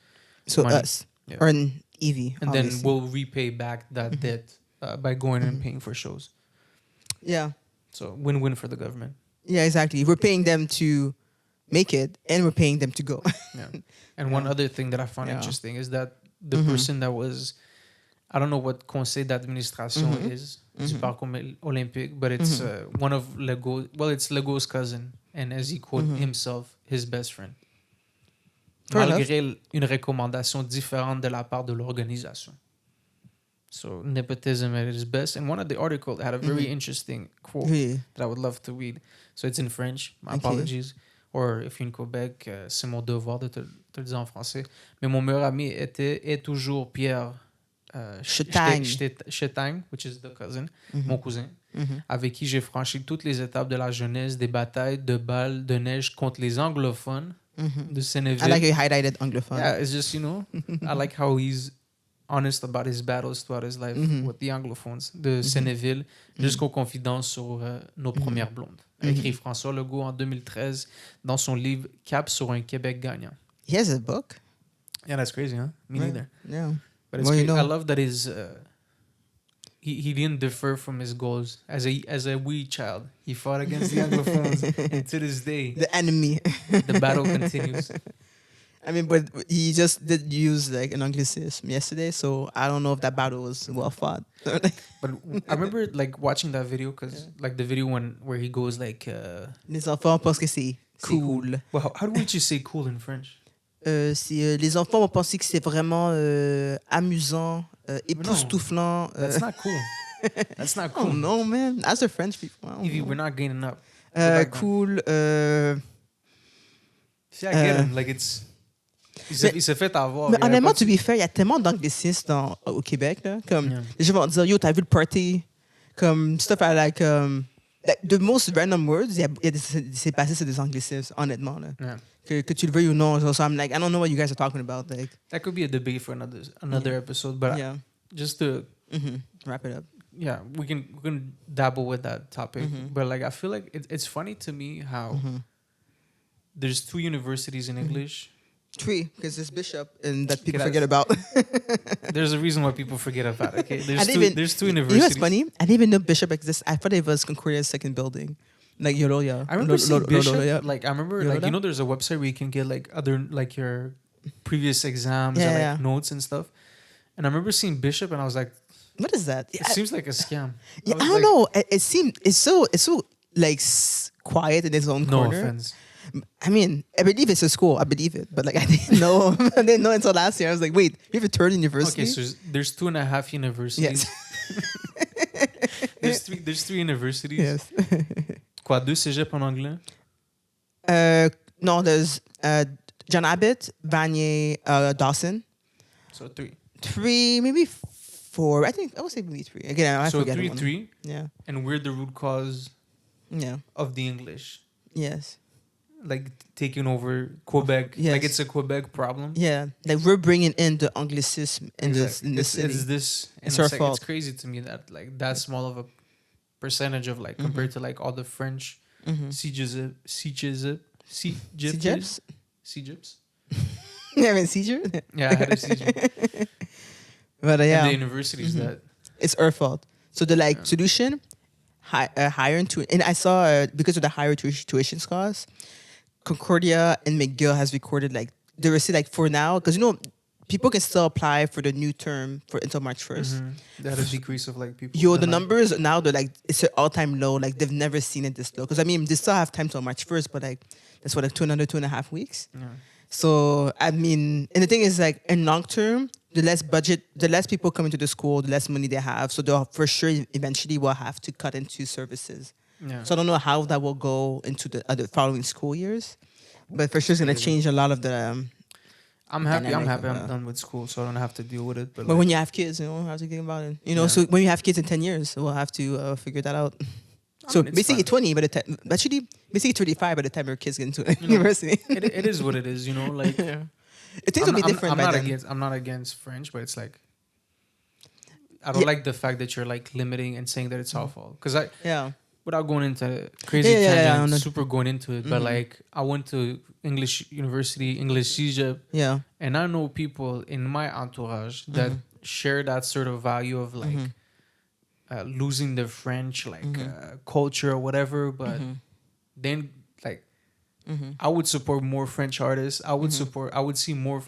Speaker 3: so
Speaker 1: money.
Speaker 3: us
Speaker 1: Yeah.
Speaker 3: or an Evie,
Speaker 1: And
Speaker 3: obviously.
Speaker 1: then we'll repay back that debt by going and paying for shows.
Speaker 3: Yeah,
Speaker 1: So win-win for the government.
Speaker 3: yeah, exactly. We're paying them to make it, and we're paying them to go.
Speaker 1: Yeah. And one other thing that I found
Speaker 3: Yeah.
Speaker 1: interesting is that the person that was, I don't know what conseil d'administration is, du Parc Olympique, but it's one of Legault. Well, it's Legault's cousin, and as he quote himself, his best friend.
Speaker 3: Fair
Speaker 1: Malgré une recommandation différente de la part de l'organisation. So nepotism at its best. And one of the articles had a very interesting quote
Speaker 3: Oui.
Speaker 1: that I would love to read. So it's in French. My
Speaker 3: Okay.
Speaker 1: apologies. Or if you're in Quebec, c'est mon devoir de te le dire en français. Mais mon meilleur ami est toujours Pierre Chetagne, which is the cousin, mon cousin, avec qui j'ai franchi toutes les étapes de la jeunesse, des batailles de balles de neige contre les anglophones de Sénéville.
Speaker 3: I like how you highlighted anglophone.
Speaker 1: Yeah, it's just, I like how he's honest about his battles throughout his life with the anglophones de Sénéville jusqu'aux confidences sur nos premières blondes. A écrit François Legault en 2013 dans son livre Cap sur un Québec gagnant.
Speaker 3: He has a book.
Speaker 1: Yeah, that's crazy, huh? Me neither.
Speaker 3: Yeah.
Speaker 1: But it's
Speaker 3: Well,
Speaker 1: great. I love that he didn't differ from his goals as a wee child. He fought against the anglophones, and to this day,
Speaker 3: The enemy.
Speaker 1: the battle continues.
Speaker 3: I mean, but he just did use like an anglicism yesterday, so I don't know if that battle was well fought.
Speaker 1: But I remember like watching that video because like the video where he goes like.
Speaker 3: Les enfants pensent que c'est cool.
Speaker 1: Well, how would you say cool in French?
Speaker 3: Les enfants vont penser que c'est vraiment amusant, époustouflant.
Speaker 1: That's not cool. That's not
Speaker 3: Oh
Speaker 1: cool.
Speaker 3: no, man. As the French people. I don't
Speaker 1: Evie,
Speaker 3: know.
Speaker 1: we're not gaining up. Go back down.
Speaker 3: Cool.
Speaker 1: See, I get him. Like it's. Il s'est fait avoir.
Speaker 3: Mais
Speaker 1: Il y avait
Speaker 3: honnêtement,
Speaker 1: pas de-
Speaker 3: to be fair, il y a tellement d'anglicismes au Québec. Là, comme
Speaker 1: Yeah.
Speaker 3: les gens vont dire, yo, t'as vu le party? Comme stuff like the most random words, c'est passé sur des anglicismes, honnêtement. Là.
Speaker 1: Yeah.
Speaker 3: Que tu le veuilles ou non. So I'm like, I don't know what you guys are talking about. Like,
Speaker 1: That could be a debate for another episode, but
Speaker 3: yeah.
Speaker 1: just to
Speaker 3: Wrap it up.
Speaker 1: yeah, we can dabble with that topic. But like I feel like it's funny to me how there's 2 universities in English.
Speaker 3: 3, because there's Bishop and that people
Speaker 1: Okay,
Speaker 3: forget about.
Speaker 1: There's a reason why people forget about it. Okay,
Speaker 3: I
Speaker 1: there's
Speaker 3: didn't
Speaker 1: there's 2
Speaker 3: You know
Speaker 1: universities.
Speaker 3: what's funny? I didn't even know Bishop exists. I thought it was Concordia's second building. Like Yoroya.
Speaker 1: I remember seeing Bishop.
Speaker 3: Yoroya.
Speaker 1: Like I remember,
Speaker 3: You
Speaker 1: like
Speaker 3: know that?
Speaker 1: there's a website where you can get like other like your previous exams and
Speaker 3: Yeah.
Speaker 1: like notes and stuff. And I remember seeing Bishop, and I was like,
Speaker 3: What is that?
Speaker 1: it seems like a scam.
Speaker 3: Yeah,
Speaker 1: was
Speaker 3: I don't
Speaker 1: like,
Speaker 3: know. It seemed it's so like quiet in its own
Speaker 1: No
Speaker 3: corner.
Speaker 1: offense.
Speaker 3: I mean, I believe it's a school. I believe it, but like I didn't know. I didn't know until last year. I was like, wait, you have a third university?
Speaker 1: Okay, so there's 2.5 universities.
Speaker 3: Yes.
Speaker 1: There's three universities.
Speaker 3: Yes.
Speaker 1: Quoi, 2 cégeps en anglais?
Speaker 3: No, there's John Abbott, Vanier, Dawson.
Speaker 1: So 3.
Speaker 3: 3, maybe 4. I would say maybe 3. Again, I
Speaker 1: So
Speaker 3: forget.
Speaker 1: 3,
Speaker 3: one.
Speaker 1: 3.
Speaker 3: Yeah.
Speaker 1: And we're the root cause
Speaker 3: Yeah.
Speaker 1: of the English.
Speaker 3: Yes.
Speaker 1: Like taking over Quebec.
Speaker 3: Yes.
Speaker 1: Like it's a Quebec problem.
Speaker 3: Yeah. Like we're bringing in the Anglicism in
Speaker 1: Exactly.
Speaker 3: the city.
Speaker 1: It's this. And
Speaker 3: It's our
Speaker 1: like,
Speaker 3: fault.
Speaker 1: It's crazy to me that like that small of a percentage of like compared to like all the French
Speaker 3: Mm-hmm.
Speaker 1: sieges,
Speaker 3: Cegeps?
Speaker 1: CGIPs.
Speaker 3: You having a seizure?
Speaker 1: Yeah, I had a seizure.
Speaker 3: But
Speaker 1: And the universities that
Speaker 3: it's our fault. So the solution, higher and I saw because of the higher tuition costs, Concordia and McGill has recorded they were saying for now because people can still apply for the new term until March 1st.
Speaker 1: They had a decrease of people.
Speaker 3: The numbers now they're it's an all-time low. They've never seen it this low. Because they still have time till March 1st, but that's what another 2.5 weeks.
Speaker 1: Yeah.
Speaker 3: So and the thing is in long term, the less people come into the school, the less money they have. So they'll for sure eventually will have to cut into services.
Speaker 1: Yeah.
Speaker 3: So I don't know how that will go into the other following school years, but for sure it's gonna change a lot of the.
Speaker 1: I'm happy. I'm done with school, so I don't have to deal with it.
Speaker 3: But when you have kids, you have to think about it. So when you have kids in 10 years, we'll have to figure that out. So basically 20, but actually basically 35 by the time your kids get into university.
Speaker 1: It is what it is,
Speaker 3: Things will be different.
Speaker 1: I'm not against French, but it's I don't like the fact that you're limiting and saying that it's our fault. Because without going into crazy tangent, super going into it, but I went to English university, English CEGEP, and I know people in my entourage that share that sort of value of losing the French culture or whatever, but then I would support more French artists. I would see more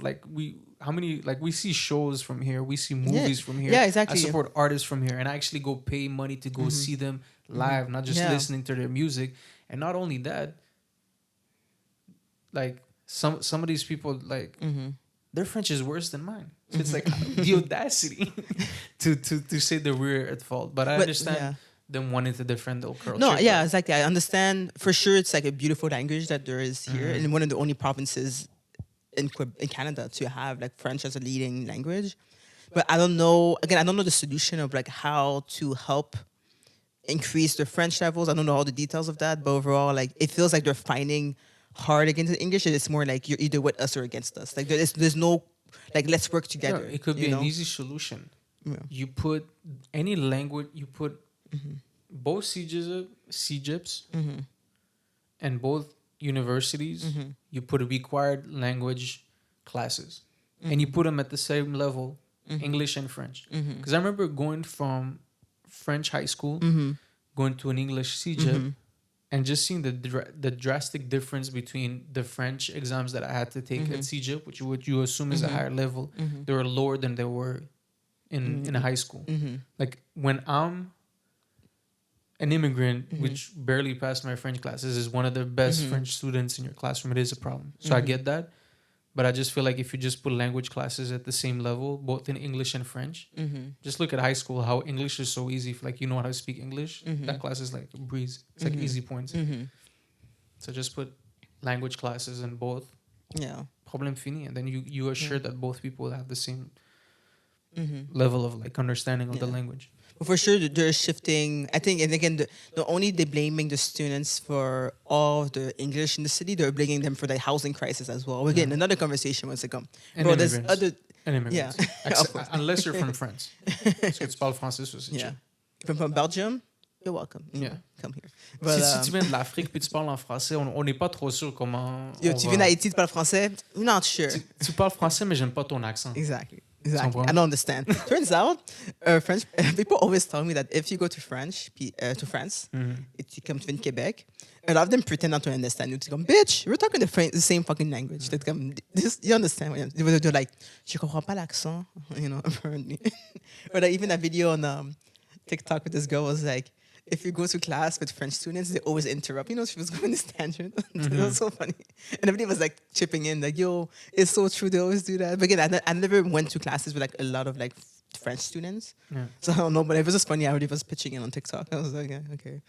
Speaker 1: we see shows from here, we see movies from here.
Speaker 3: Yeah, exactly.
Speaker 1: I support artists from here and I actually go pay money to go see them live, not just listening to their music. And not only that, some of these people their French is worse than mine. So it's the audacity to say that we're at fault. But I understand them wanting to defend their culture.
Speaker 3: No, yeah, exactly. I understand for sure. It's a beautiful language that there is here, and one of the only provinces in Canada to have French as a leading language. But I don't know. Again, I don't know the solution of how to help increase the French levels. I don't know all the details of that, but overall, it feels they're fighting hard against the English, and it's more you're either with us or against us. There's no let's work together.
Speaker 1: It could be an easy solution. Yeah. You put any language. You put both CGIPs and both universities. You put required language classes, and you put them at the same level, English and French. Because I remember going from French high school, going to an English CGIP, and just seeing the drastic difference between the French exams that I had to take at CGIP, which you assume is a higher level, they were lower than they were in a high school. When I'm an immigrant, which barely passed my French classes, is one of the best French students in your classroom, it is a problem. So I get that. But I just feel if you just put language classes at the same level, both in English and French, just look at high school, how English is so easy. If you know how to speak English, that class is a breeze. It's easy points. So just put language classes in both. Yeah. Problem fini. And then you are sure that both people have the same level of understanding of the language.
Speaker 3: But for sure, they're shifting. I think, and again, not only they blaming the students for all of the English in the city, they're blaming them for the housing crisis as well. Again, another conversation once again.
Speaker 1: Bro, there's other... And immigrants. Yeah. Unless you're from France. Parce que tu parles français aussi.
Speaker 3: Yeah. From Belgium, you're welcome.
Speaker 1: Yeah.
Speaker 3: Come here.
Speaker 1: But, si tu viens de l'Afrique puis tu parles en français, on n'est pas trop sûr comment...
Speaker 3: Tu viens d'Haïti, tu parles français? Not sure.
Speaker 1: Tu parles français, mais j'aime pas ton accent.
Speaker 3: Exactly. I don't understand. Turns out, French people always tell me that if you go to France, if you come to Quebec, a lot of them pretend not to understand you. They go, bitch, we're talking the same fucking language. They come, you understand? They're like, je comprends pas l'accent, apparently. Or even a video on TikTok with this girl was like, if you go to class with French students, they always interrupt. She was going this tangent. It was so funny. And everybody was chipping in, yo, it's so true. They always do that. But again, I never went to classes with a lot of French students. Yeah. So I don't know, but it was just funny. I already was pitching in on TikTok. I was like, yeah, okay.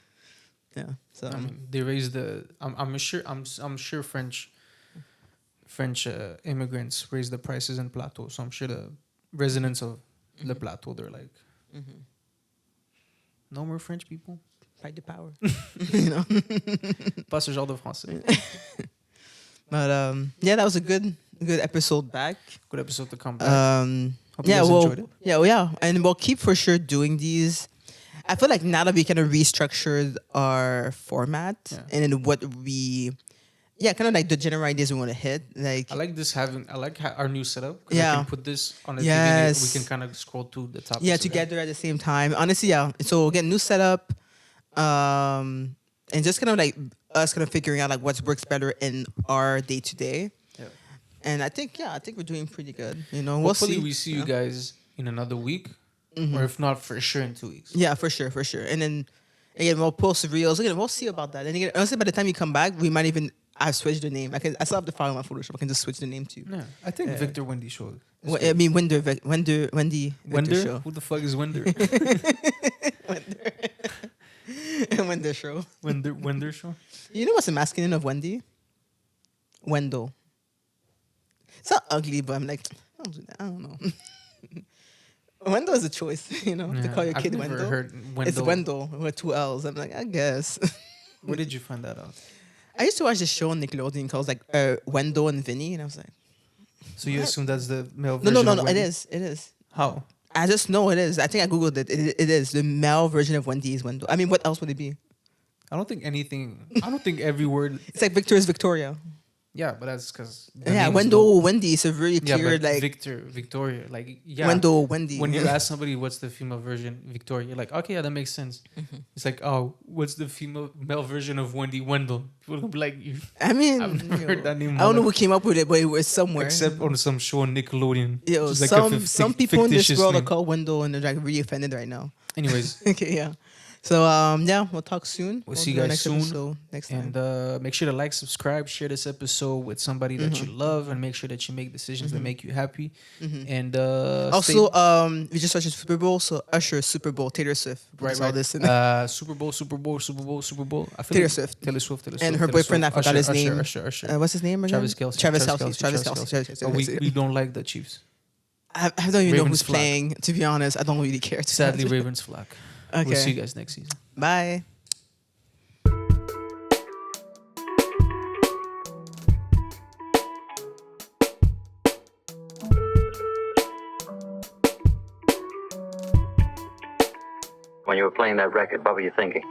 Speaker 3: Yeah. So
Speaker 1: they raised the. I'm sure French immigrants raised the prices in Plateau. So I'm sure the residents of Le Plateau, they're like. No more French people.
Speaker 3: Fight the power.
Speaker 1: Pas ce genre de français.
Speaker 3: But that was a good episode back.
Speaker 1: Good episode to come back. Hope you guys enjoyed it.
Speaker 3: Yeah, and we'll keep for sure doing these. I feel now that we kind of restructured our format and then what we yeah, kind of like the general ideas we want to hit. Like,
Speaker 1: I like our new setup. 'Cause I
Speaker 3: Yeah.
Speaker 1: can put this on the
Speaker 3: Yes.
Speaker 1: TV. We can kind of scroll to the top.
Speaker 3: yeah, together at the same time. Honestly, yeah. So again, new setup, and just kind of like us kind of figuring out like what works better in our day to day.
Speaker 1: Yeah.
Speaker 3: And I think we're doing pretty good. You know, we'll
Speaker 1: Hopefully
Speaker 3: see.
Speaker 1: we see you guys in another week, or if not, for sure in 2 weeks.
Speaker 3: Yeah, for sure. And then again, we'll post reels. Again, we'll see about that. And again, honestly, by the time you come back, we might even have switched the name. I still have the file in my Photoshop. I can just switch the name to.
Speaker 1: Yeah, I think Victor Wendy showed.
Speaker 3: Well, I mean, Wendy Victor show.
Speaker 1: Who the fuck is Wender?
Speaker 3: Wendy show.
Speaker 1: Wender show.
Speaker 3: You know what's the masculine of Wendy? Wendell. It's not ugly, but I'm like, I don't do that. I don't know. Wendell is a choice, you know, to call your kid
Speaker 1: I've never
Speaker 3: Wendell.
Speaker 1: heard Wendell.
Speaker 3: It's Wendell with 2 L's. I'm like, I guess.
Speaker 1: Where did you find that out?
Speaker 3: I used to watch this show on Nickelodeon called like Wendell and Vinny, and I was like,
Speaker 1: So you assume that's the male
Speaker 3: no,
Speaker 1: version?
Speaker 3: no,
Speaker 1: of
Speaker 3: no,
Speaker 1: Wendy?
Speaker 3: it is.
Speaker 1: How?
Speaker 3: I just know it is. I think I googled it. It is the male version of Wendy is Wendell. I mean, what else would it be?
Speaker 1: I don't think every word.
Speaker 3: It's like Victor is Victoria.
Speaker 1: Yeah, but that's because.
Speaker 3: Yeah, Wendell, Wendy is a very
Speaker 1: Yeah,
Speaker 3: clear
Speaker 1: but
Speaker 3: like
Speaker 1: Victoria, like yeah.
Speaker 3: Wendell, Wendy.
Speaker 1: When you ask somebody what's the female version, Victoria, you're like, okay, yeah, that makes sense. It's like, oh, what's the male version of Wendy? Wendell. People will be like,
Speaker 3: I mean,
Speaker 1: I've never heard that name.
Speaker 3: I don't know who came up with it, but it was somewhere.
Speaker 1: Except on some show on Nickelodeon.
Speaker 3: Yo,
Speaker 1: which is like
Speaker 3: some people in this
Speaker 1: fictitious
Speaker 3: world are
Speaker 1: name.
Speaker 3: called Wendell, and they're like really offended right now.
Speaker 1: Anyways,
Speaker 3: Okay, yeah. So yeah, we'll talk soon.
Speaker 1: We'll see you
Speaker 3: do our
Speaker 1: guys soon.
Speaker 3: episode next time.
Speaker 1: and make sure to like, subscribe, share this episode with somebody that you love, and make sure that you make decisions that make you happy. And
Speaker 3: Also, we just watched the Super Bowl, so Usher Super Bowl, Taylor Swift.
Speaker 1: right.
Speaker 3: All this
Speaker 1: Super Bowl. I feel
Speaker 3: Taylor
Speaker 1: like
Speaker 3: Swift.
Speaker 1: Taylor Swift.
Speaker 3: and her boyfriend, I forgot his name.
Speaker 1: Usher.
Speaker 3: What's his name again?
Speaker 1: Travis Kelce.
Speaker 3: Travis Kelce.
Speaker 1: But we don't like the Chiefs.
Speaker 3: I don't even know
Speaker 1: Ravens
Speaker 3: who's
Speaker 1: flock.
Speaker 3: playing. To be honest, I don't really care.
Speaker 1: Sadly, Ravens flock.
Speaker 3: Okay.
Speaker 1: We'll see you guys next season.
Speaker 3: Bye.
Speaker 2: When you were playing that record, what were you thinking?